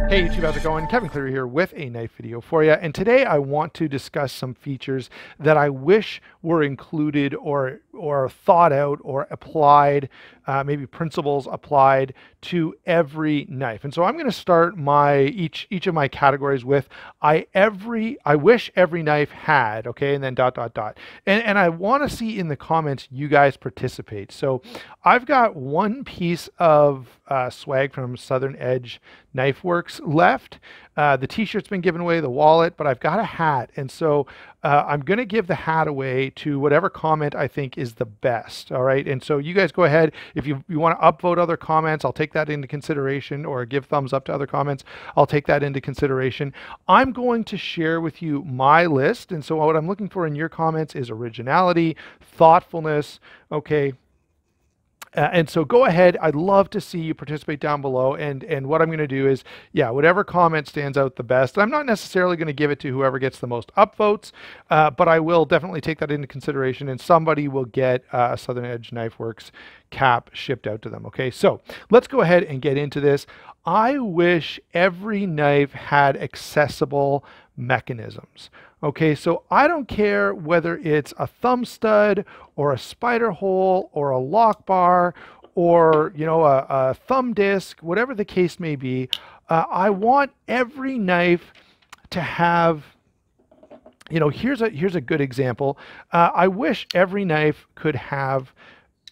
Hey YouTube, how's it going? Kevin Cleary here with a knife video for you. And today I want to discuss some features that I wish were included or thought out or applied, maybe principles applied to every knife. And so I'm going to start each of my categories with I wish every knife had, okay, and then ... And I want to see in the comments you guys participate. So I've got one piece of swag from Southern Edge Knife Works left. The t-shirt's been given away, the wallet, but I've got a hat. And so I'm going to give the hat away to whatever comment I think is the best. All right. And so you guys go ahead. If you want to upvote other comments, I'll take that into consideration, or give thumbs up to other comments. I'll take that into consideration. I'm going to share with you my list. And so what I'm looking for in your comments is originality, thoughtfulness. Okay. And so go ahead. I'd love to see you participate down below. And what I'm going to do is, yeah, whatever comment stands out the best. I'm not necessarily going to give it to whoever gets the most upvotes, but I will definitely take that into consideration, and somebody will get a Southern Edge Knife Works cap shipped out to them. Okay, so let's go ahead and get into this. I wish every knife had accessible mechanisms. Okay, so I don't care whether it's a thumb stud or a spider hole or a lock bar or, you know, a thumb disc, whatever the case may be. I want every knife to have, you know, here's a good example. I wish every knife could have,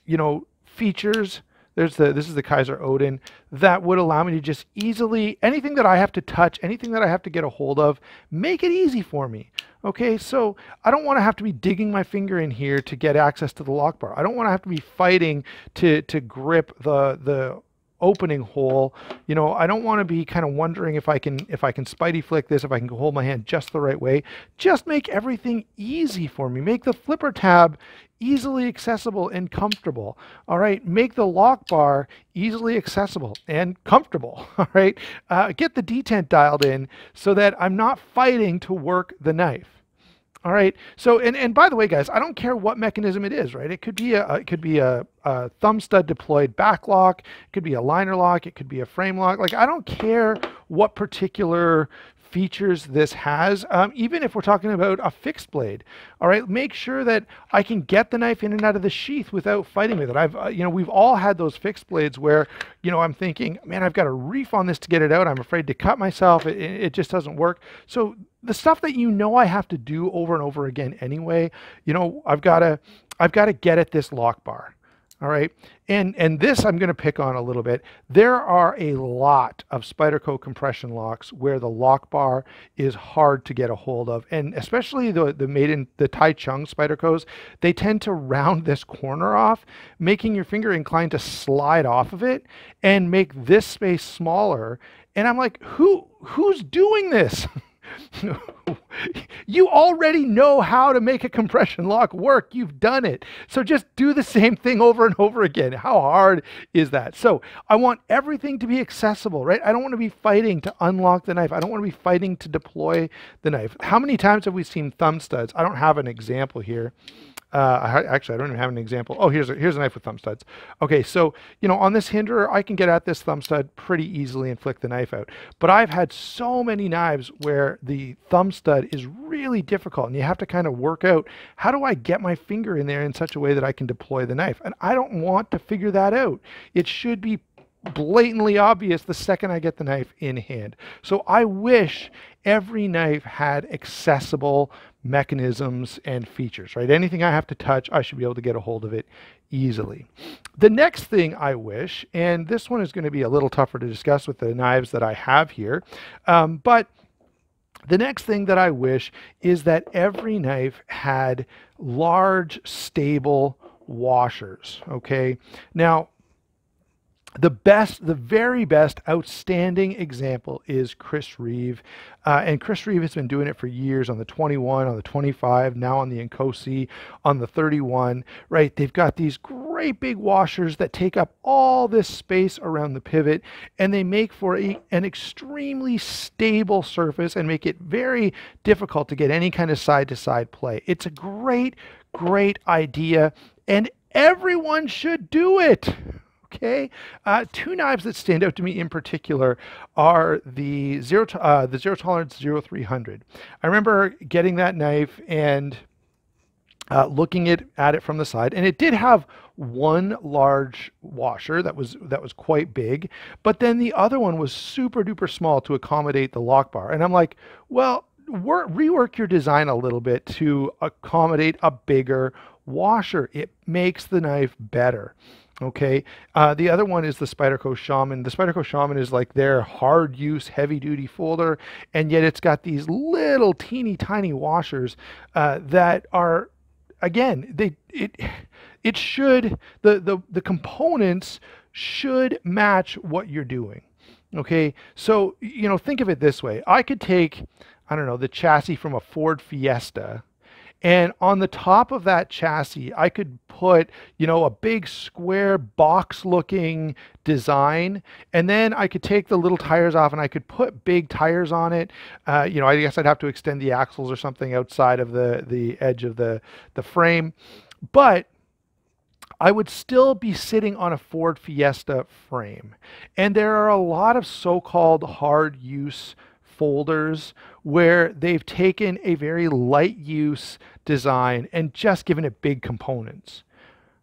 you know, features. This is the Kaiser Odin that would allow me to just easily, anything that I have to touch, anything that I have to get a hold of, make it easy for me. Okay, so I don't want to have to be digging my finger in here to get access to the lock bar. I don't want to have to be fighting to grip the opening hole. You know, I don't want to be kind of wondering if I can Spidey flick this, if I can hold my hand just the right way. Just make everything easy for me. Make the flipper tab easily accessible and comfortable. All right, make the lock bar easily accessible and comfortable. All right, get the detent dialed in so that I'm not fighting to work the knife. All right. So, and by the way, guys, I don't care what mechanism it is, right? It could be a thumb stud deployed back lock. It could be a liner lock. It could be a frame lock. Like, I don't care what particular features this has, even if we're talking about a fixed blade. All right, make sure that I can get the knife in and out of the sheath without fighting with it. You know, we've all had those fixed blades where, you know, I'm thinking, man, I've got a reef on this to get it out. I'm afraid to cut myself. It just doesn't work. So the stuff that, you know, I have to do over and over again anyway, you know, I've got to get at this lock bar. All right, and this I'm going to pick on a little bit. There are a lot of Spyderco compression locks where the lock bar is hard to get a hold of, and especially the Tai Chung Spydercos, they tend to round this corner off, making your finger inclined to slide off of it and make this space smaller. And I'm like, who's doing this? You already know how to make a compression lock work. You've done it. So just do the same thing over and over again. How hard is that? So I want everything to be accessible, right? I don't want to be fighting to unlock the knife. I don't want to be fighting to deploy the knife. How many times have we seen thumb studs? I don't have an example here. Actually, I don't even have an example. Oh, here's a knife with thumb studs. Okay, so, you know, on this hinderer, I can get at this thumb stud pretty easily and flick the knife out. But I've had so many knives where the thumb stud is really difficult, and you have to kind of work out, how do I get my finger in there in such a way that I can deploy the knife? And I don't want to figure that out. It should be blatantly obvious the second I get the knife in hand. So I wish every knife had accessible mechanisms and features, right? Anything I have to touch, I should be able to get a hold of it easily. The next thing I wish, and this one is going to be a little tougher to discuss with the knives that I have here, but the next thing that I wish is that every knife had large, stable washers, okay? Now, the very best, outstanding example is Chris Reeve. And Chris Reeve has been doing it for years on the 21, on the 25, now on the Nkosi, on the 31, right? They've got these great big washers that take up all this space around the pivot, and they make for an extremely stable surface and make it very difficult to get any kind of side-to-side play. It's a great, great idea, and everyone should do it. Okay, two knives that stand out to me in particular are the zero tolerance 0300. I remember getting that knife and looking at it from the side, and it did have one large washer that was quite big, but then the other one was super duper small to accommodate the lock bar. And I'm like, well, rework your design a little bit to accommodate a bigger washer. It makes the knife better. Okay, the other one is the Spyderco Xiamen. The Spyderco Xiamen is like their hard use, heavy duty folder, and yet it's got these little teeny tiny washers that are, again, it should, the components should match what you're doing. Okay, so think of it this way. I could take, I don't know, the chassis from a Ford Fiesta, and on the top of that chassis, I could put, a big square box looking design. And then I could take the little tires off and I could put big tires on it. I guess I'd have to extend the axles or something outside of the edge of the frame. But I would still be sitting on a Ford Fiesta frame. And there are a lot of so-called hard use folders where they've taken a very light use design and just given it big components,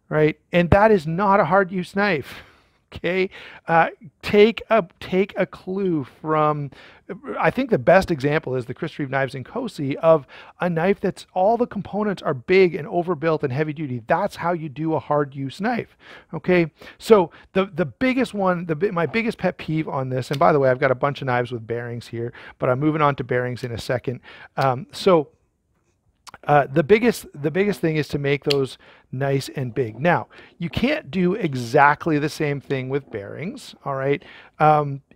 right? And that is not a hard use knife. Okay, take a clue from, I think the best example is the Chris Reeve knives in Cosi, of a knife that's all the components are big and overbuilt and heavy duty. That's how you do a hard use knife. Okay, so the biggest one, my biggest pet peeve on this, and by the way, I've got a bunch of knives with bearings here, but I'm moving on to bearings in a second. The biggest thing is to make those nice and big. Now, you can't do exactly the same thing with bearings, all right?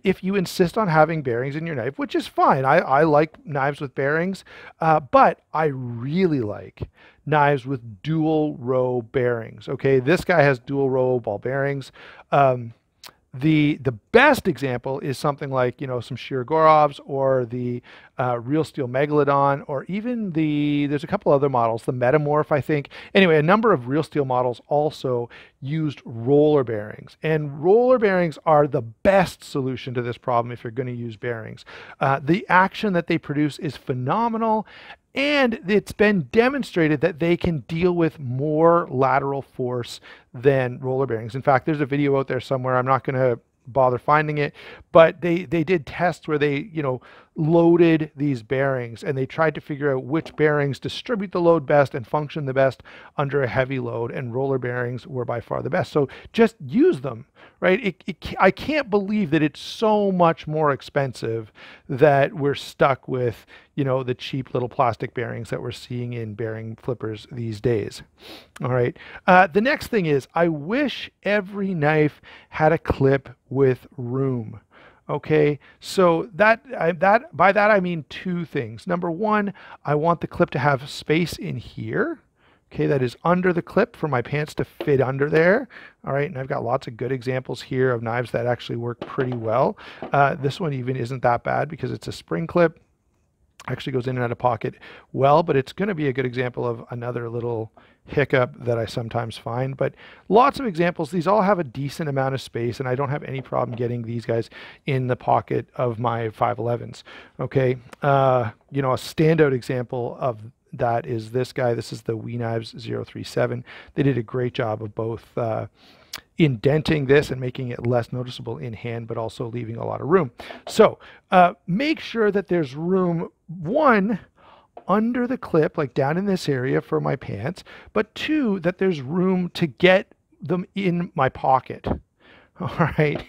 If you insist on having bearings in your knife, which is fine. I like knives with bearings, but I really like knives with dual row bearings, okay? This guy has dual row ball bearings. The best example is something like, some Shirogorovs or the Real Steel Megalodon, or even there's a couple other models, the Metamorph, I think. Anyway, a number of Real Steel models also used roller bearings. And roller bearings are the best solution to this problem if you're going to use bearings. The action that they produce is phenomenal. And it's been demonstrated that they can deal with more lateral force than roller bearings. In fact, there's a video out there somewhere. I'm not going to bother finding it, but they did tests where they, loaded these bearings, and they tried to figure out which bearings distribute the load best and function the best under a heavy load, and roller bearings were by far the best. So just use them, right? I can't believe that it's so much more expensive that we're stuck with, the cheap little plastic bearings that we're seeing in bearing flippers these days. All right. The next thing is, I wish every knife had a clip with room. Okay, so by that I mean two things. Number one, I want the clip to have space in here. Okay, that is under the clip for my pants to fit under there. All right, and I've got lots of good examples here of knives that actually work pretty well. This one even isn't that bad because it's a spring clip. Actually goes in and out of pocket well, but it's going to be a good example of another little hiccup that I sometimes find. But lots of examples. These all have a decent amount of space, and I don't have any problem getting these guys in the pocket of my 511s. Okay, a standout example of that is this guy. This is the We Knives 037. They did a great job of both indenting this and making it less noticeable in hand, but also leaving a lot of room. So make sure that there's room, one, under the clip, like down in this area for my pants, but two, that there's room to get them in my pocket. All right.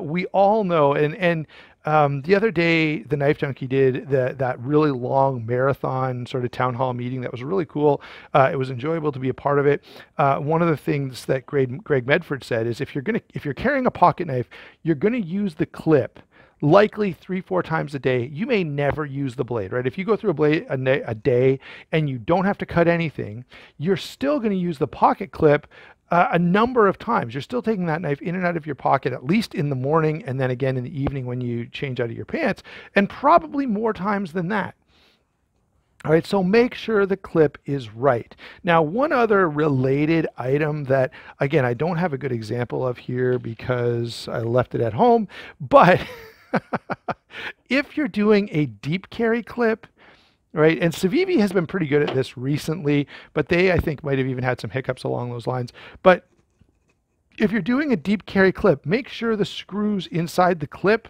We all know, and the other day, the Knife Junkie did that really long marathon sort of town hall meeting that was really cool. It was enjoyable to be a part of it. One of the things that Greg Medford said is if you're carrying a pocket knife, you're going to use the clip likely 3-4 times a day. You may never use the blade, right? If you go through a day and you don't have to cut anything, you're still going to use the pocket clip a number of times. You're still taking that knife in and out of your pocket, at least in the morning, and then again in the evening when you change out of your pants, and probably more times than that. All right, so make sure the clip is right. Now, one other related item that, again, I don't have a good example of here because I left it at home, but if you're doing a deep carry clip, right, and Civivi has been pretty good at this recently, but they, I think, might have even had some hiccups along those lines. But if you're doing a deep carry clip, make sure the screws inside the clip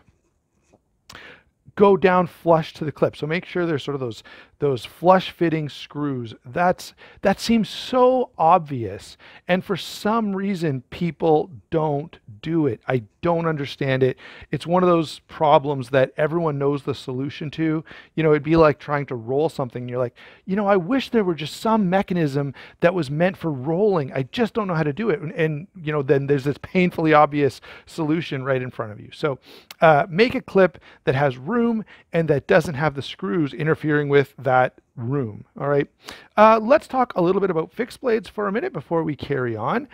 go down flush to the clip. So make sure there's sort of those flush fitting screws. That seems so obvious, and for some reason people don't do it. I don't understand it. It's one of those problems that everyone knows the solution to. You know, it'd be like trying to roll something. You're like, you know, I wish there were just some mechanism that was meant for rolling. I just don't know how to do it. And you know, then there's this painfully obvious solution right in front of you. So make a clip that has room and that doesn't have the screws interfering with that room. All right. Let's talk a little bit about fixed blades for a minute before we carry on.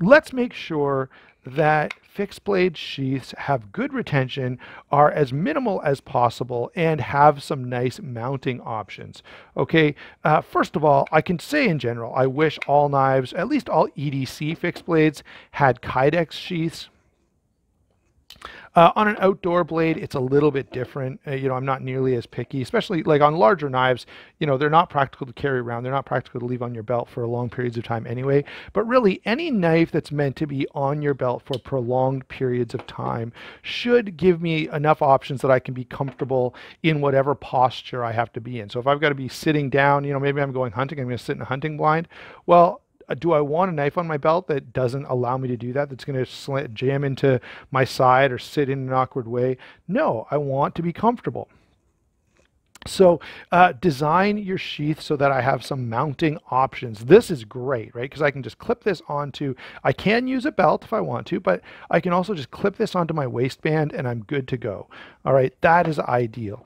Let's make sure that fixed blade sheaths have good retention, are as minimal as possible, and have some nice mounting options. Okay, first of all, I can say in general, I wish all knives, at least all EDC fixed blades, had Kydex sheaths. On an outdoor blade, it's a little bit different. You know, I'm not nearly as picky, especially like on larger knives. You know, they're not practical to carry around. They're not practical to leave on your belt for long periods of time anyway. But really, any knife that's meant to be on your belt for prolonged periods of time should give me enough options that I can be comfortable in whatever posture I have to be in. So if I've got to be sitting down, you know, maybe I'm going hunting, I'm going to sit in a hunting blind. Well, do I want a knife on my belt that doesn't allow me to do that, that's going to jam into my side or sit in an awkward way? No, I want to be comfortable. So design your sheath so that I have some mounting options. This is great, right? Because I can just clip this onto, I can use a belt if I want to, but I can also just clip this onto my waistband and I'm good to go. All right, that is ideal.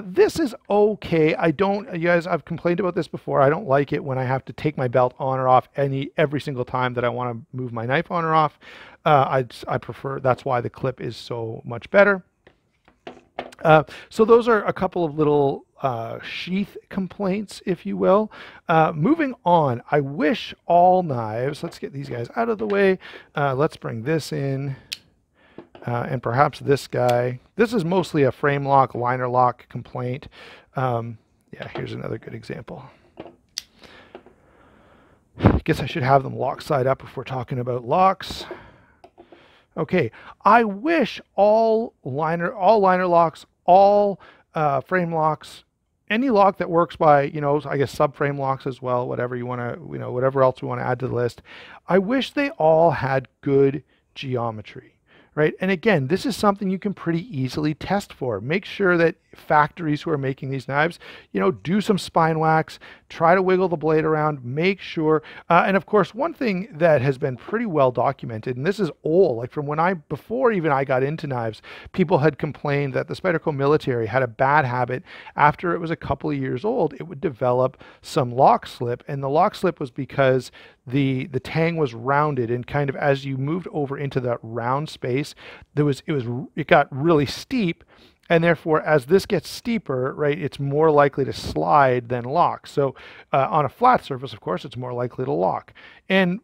This is okay. I don't, you guys, I've complained about this before. I don't like it when I have to take my belt on or off every single time that I want to move my knife on or off. I prefer, that's why the clip is so much better. So those are a couple of little sheath complaints, if you will. Moving on, I wish all knives, let's get these guys out of the way. Let's bring this in. And perhaps this guy. This is mostly a frame lock, liner lock complaint. Yeah, here's another good example. I guess I should have them lock side up if we're talking about locks. Okay, I wish all liner locks, all frame locks, any lock that works by, you know, I guess subframe locks as well, whatever you want to, you know, whatever else we want to add to the list. I wish they all had good geometry. Right? And again, this is something you can pretty easily test for. Make sure that factories who are making these knives, you know, do some spine wax, try to wiggle the blade around, make sure. And of course, one thing that has been pretty well documented, and this is old, like from when before even I got into knives, people had complained that the Spyderco military had a bad habit. After it was a couple of years old, it would develop some lock slip. And the lock slip was because the tang was rounded, and kind of as you moved over into that round space, it got really steep, and therefore as this gets steeper, right, it's more likely to slide than lock. So on a flat surface, of course, it's more likely to lock. And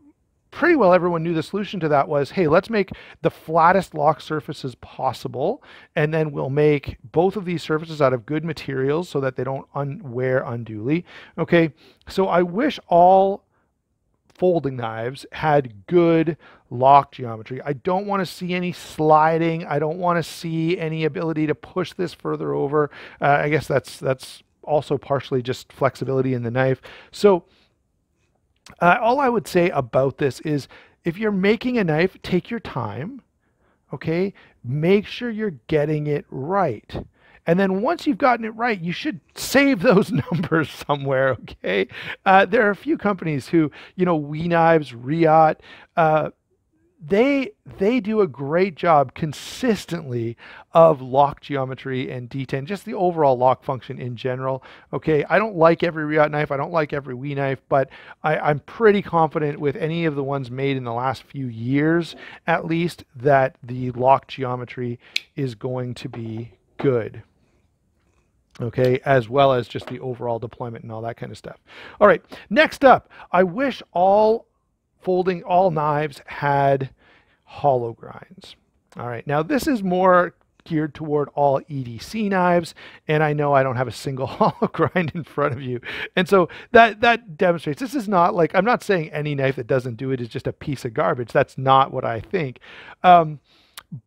pretty well everyone knew the solution to that was, hey, let's make the flattest lock surfaces possible, and then we'll make both of these surfaces out of good materials so that they don't wear unduly. Okay, so I wish all folding knives had good lock geometry. I don't want to see any sliding. I don't want to see any ability to push this further over. I guess that's also partially just flexibility in the knife. So all I would say about this is, if you're making a knife, take your time. Okay, make sure you're getting it right. And then once you've gotten it right, you should save those numbers somewhere, okay? There are a few companies who, you know, We Knives, Riot, they do a great job consistently of lock geometry and detent, just the overall lock function in general. Okay, I don't like every Riot knife, I don't like every We knife, but I'm pretty confident with any of the ones made in the last few years, at least, that the lock geometry is going to be good. okay, as well as just the overall deployment and all that kind of stuff. All right, next up, I wish all knives had hollow grinds. All right, now this is more geared toward all EDC knives, and I know I don't have a single hollow grind in front of you, and so that demonstrates this is not like, I'm not saying any knife that doesn't do it is just a piece of garbage. That's not what I think.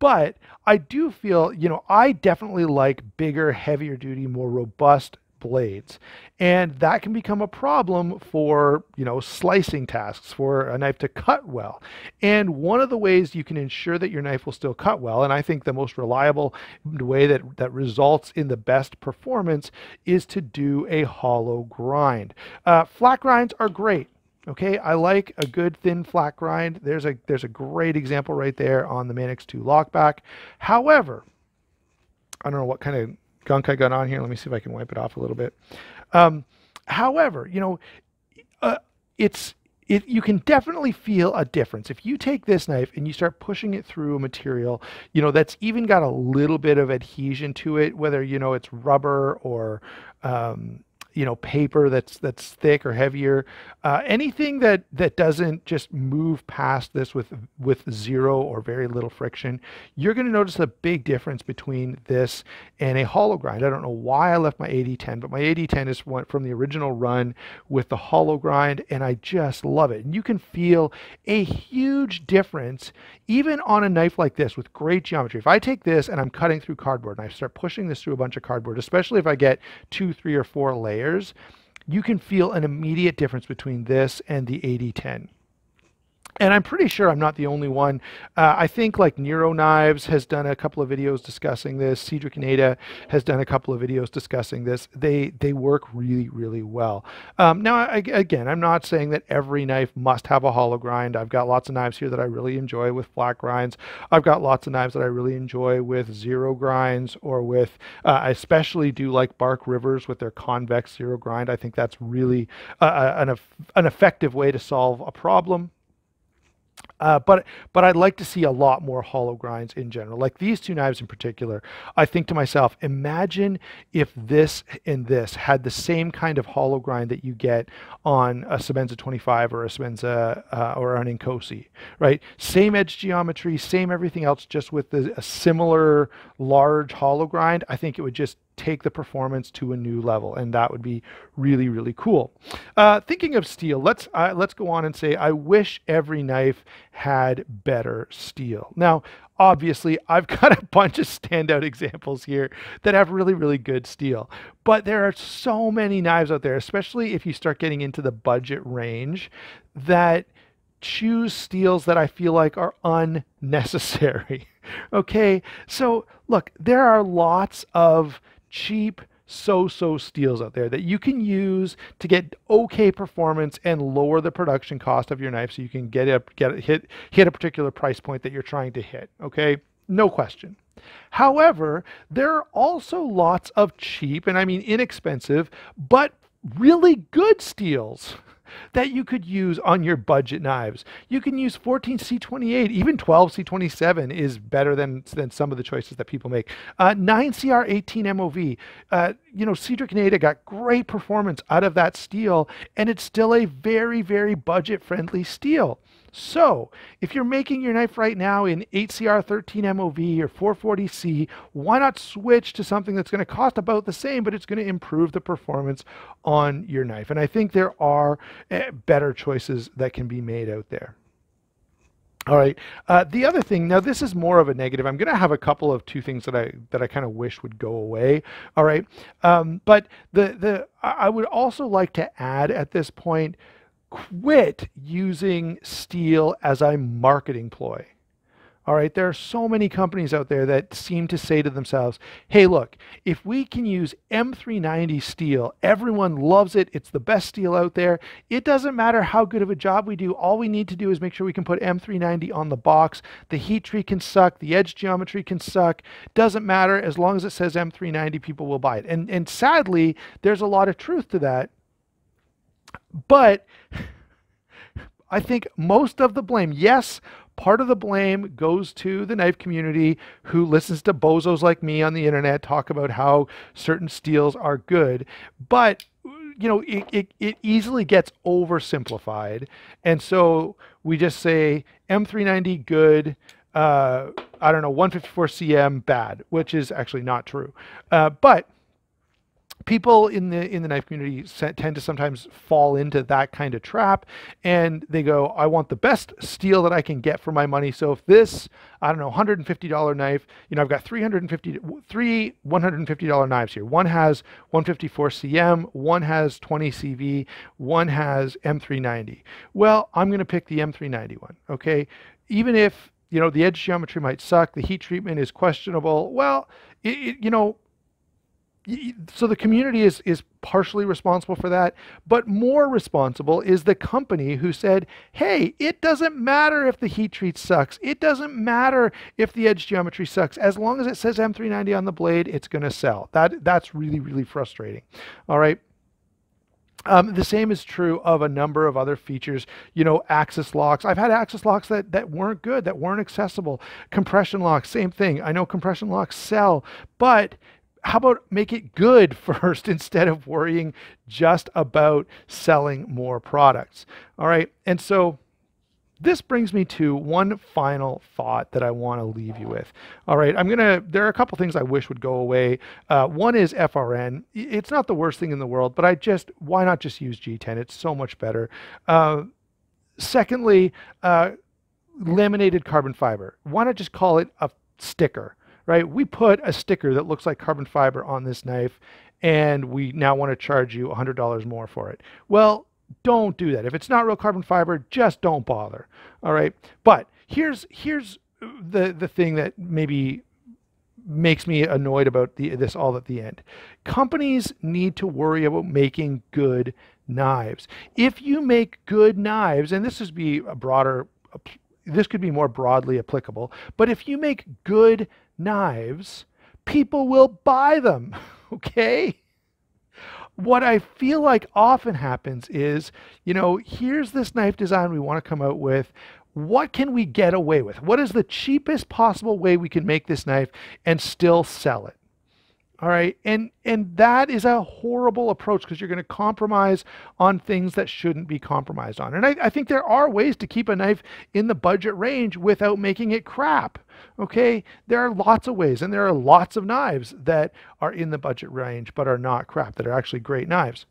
But I do feel, you know, I definitely like bigger, heavier duty, more robust blades. And that can become a problem for, you know, slicing tasks, for a knife to cut well. And one of the ways you can ensure that your knife will still cut well, and I think the most reliable way that results in the best performance, is to do a hollow grind. Flat grinds are great. Okay, I like a good thin flat grind. There's a great example right there on the Manix 2 lockback. However, I don't know what kind of gunk I got on here. Let me see if I can wipe it off a little bit. However, you know, you can definitely feel a difference. If you take this knife and you start pushing it through a material, you know, that's even got a little bit of adhesion to it, whether, you know, it's rubber or, you know, paper that's thick or heavier, anything that doesn't just move past this with zero or very little friction, you're going to notice a big difference between this and a hollow grind. I don't know why I left my 8010, but my 8010 is one from the original run with the hollow grind, and I just love it. And you can feel a huge difference even on a knife like this with great geometry. If I take this and I'm cutting through cardboard and I start pushing this through a bunch of cardboard, especially if I get 2, 3, or 4 layers, you can feel an immediate difference between this and the 8010. And I'm pretty sure I'm not the only one. I think like Nero Knives has done a couple of videos discussing this. Cedric Nada has done a couple of videos discussing this. They work really, really well. Now, again, I'm not saying that every knife must have a hollow grind. I've got lots of knives here that I really enjoy with flat grinds. I've got lots of knives that I really enjoy with zero grinds, or with, I especially do like Bark Rivers with their convex zero grind. I think that's really an effective way to solve a problem. But I'd like to see a lot more hollow grinds in general. Like these two knives in particular, I think to myself, imagine if this and this had the same kind of hollow grind that you get on a Sebenza 25 or a Sebenza or an Inkosi, right? Same edge geometry, same everything else, just with a similar large hollow grind. I think it would just take the performance to a new level, and that would be really, really cool. Thinking of steel, let's go on and say I wish every knife had better steel. Now, obviously, I've got a bunch of standout examples here that have really, really good steel, but there are so many knives out there, especially if you start getting into the budget range, that choose steels that I feel like are unnecessary. Okay, so look, there are lots of cheap so-so steels out there that you can use to get okay performance and lower the production cost of your knife, so you can hit a particular price point that you're trying to hit. Okay, no question. However, there are also lots of cheap, and I mean inexpensive, but really good steels that you could use on your budget knives. You can use 14C28, even 12C27 is better than some of the choices that people make. 9CR18 MOV, you know, Cedric Nada got great performance out of that steel, and it's still a very, very budget-friendly steel. So if you're making your knife right now in 8CR13 MOV or 440C, why not switch to something that's going to cost about the same, but it's going to improve the performance on your knife? And I think there are better choices that can be made out there. All right. The other thing, now this is more of a negative. I'm going to have a couple of two things that I kind of wish would go away. All right. But I would also like to add at this point, quit using steel as a marketing ploy. All right, there are so many companies out there that seem to say to themselves, hey, look, if we can use M390 steel, everyone loves it, it's the best steel out there. It doesn't matter how good of a job we do. All we need to do is make sure we can put M390 on the box. The heat treat can suck, the edge geometry can suck. Doesn't matter, as long as it says M390, people will buy it. And sadly, there's a lot of truth to that. But I think most of the blame, yes, part of the blame goes to the knife community who listens to bozos like me on the internet talk about how certain steels are good. But it easily gets oversimplified. And so we just say M390 good, I don't know, 154 cm bad, which is actually not true. But people in the knife community tend to sometimes fall into that kind of trap, and they go, I want the best steel that I can get for my money. So if this, I don't know, $150 knife, I've got three $150 knives here. One has 154 cm, one has 20 CV, one has M390. Well, I'm going to pick the M390 one, okay? Even if, the edge geometry might suck, the heat treatment is questionable, well, so the community is partially responsible for that, but more responsible is the company who said, hey, it doesn't matter if the heat treat sucks. It doesn't matter if the edge geometry sucks. As long as it says M390 on the blade, it's going to sell. That's really, really frustrating. All right. The same is true of a number of other features, axis locks. I've had axis locks that weren't good, that weren't accessible. Compression locks, same thing. I know compression locks sell, but how about make it good first instead of worrying just about selling more products? All right. And so this brings me to one final thought that I want to leave you with. All right. There are a couple things I wish would go away. One is FRN. It's not the worst thing in the world, but why not just use G10? It's so much better. Secondly, laminated carbon fiber. Why not just call it a sticker? Right? We put a sticker that looks like carbon fiber on this knife, and we now want to charge you $100 more for it. Well, don't do that. If it's not real carbon fiber, just don't bother. All right. But here's the thing that maybe makes me annoyed about this all at the end. Companies need to worry about making good knives. If you make good knives, and this could be more broadly applicable, but if you make good knives, people will buy them. Okay? What I feel like often happens is, here's this knife design we want to come out with. What can we get away with? What is the cheapest possible way we can make this knife and still sell it? All right. And that is a horrible approach, because you're going to compromise on things that shouldn't be compromised on. And I think there are ways to keep a knife in the budget range without making it crap. Okay. There are lots of ways, and there are lots of knives that are in the budget range but are not crap, that are actually great knives.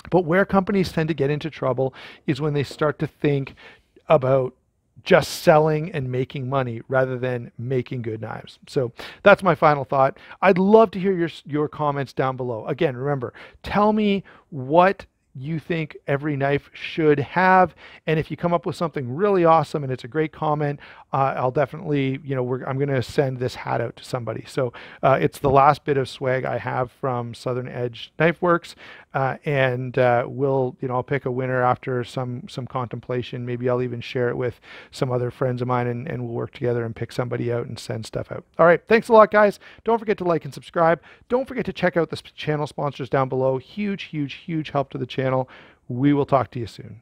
But where companies tend to get into trouble is when they start to think about just selling and making money rather than making good knives. So that's my final thought. I'd love to hear your comments down below. Again, remember, tell me what you think every knife should have, and if you come up with something really awesome and it's a great comment, I'll definitely, I'm going to send this hat out to somebody. So it's the last bit of swag I have from Southern Edge Knife Works, and I'll pick a winner after some contemplation. Maybe I'll even share it with some other friends of mine, and we'll work together and pick somebody out and send stuff out. All right, thanks a lot, guys. Don't forget to like and subscribe. Don't forget to check out the channel sponsors down below. Huge, huge, huge help to the channel. We will talk to you soon.